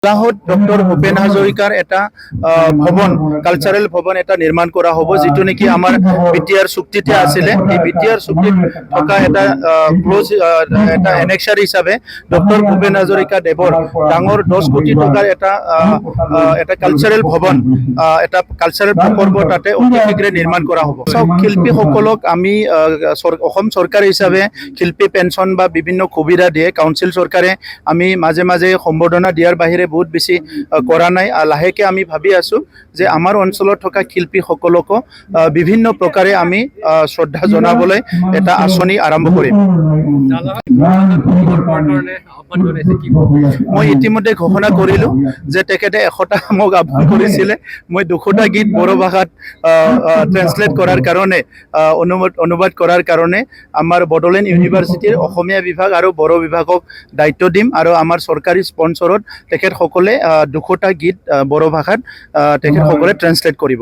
লাহত doctor Bhupen হাজৰিকাৰ এটা ভৱন cultural ভৱন এটা নিৰ্মাণ কৰা হ'ব, যিটো নেকি আমাৰ বিটিআৰ চুক্তিতে আছিলে। এই বিটিআৰ চুক্তিত থকা এটা ক্লজ এটা এনেক্সাৰ হিচাপে ডক্টৰ ভূপেন হাজৰিকা দেৱৰ ডাঙৰ 10 কোটি টকাৰ এটা কালচাৰেল ভৱন, এটা কালচাৰেল প্ৰকল্প তাতে অতি শীঘ্ৰে নিৰ্মাণ কৰা হ'ব। চব শিল্পীসকলক আমি অসম চৰকাৰ হিচাপে শিল্পী পেঞ্চন বা বিভিন্ন সুবিধা দিয়ে। কাউন্সিল চৰকাৰে আমি মাজে মাজে সম্বৰ্ধনা দিয়াৰ বাহিৰে বহুত বেছি কৰা নাই। লাহেকে আমি ভাবি আছো যে আমাৰ অঞ্চলত থকা শিল্পীসকলকো বিভিন্ন প্ৰকাৰে আমি শ্ৰদ্ধা জনাবলৈ এটা আঁচনি আৰম্ভ কৰিম। মই ইতিমধ্যে ঘোষণা কৰিলো যে তেখেতে 100টা মোক আহ্বান কৰিছিলে। মই 200টা গীত বড়ো ভাষাত ট্ৰেন্সলেট কৰাৰ কাৰণে অনুবাদ কৰাৰ কাৰণে আমাৰ বড়োলেণ্ড ইউনিভাৰ্চিটিৰ অসমীয়া বিভাগ আৰু বড়ো বিভাগক দায়িত্ব দিম, আৰু আমাৰ চৰকাৰী স্পন্সৰত তেখেতসকলে 200টা গীত বড়ো ভাষাত তেখেতসকলে ট্ৰেন্সলেট কৰিব।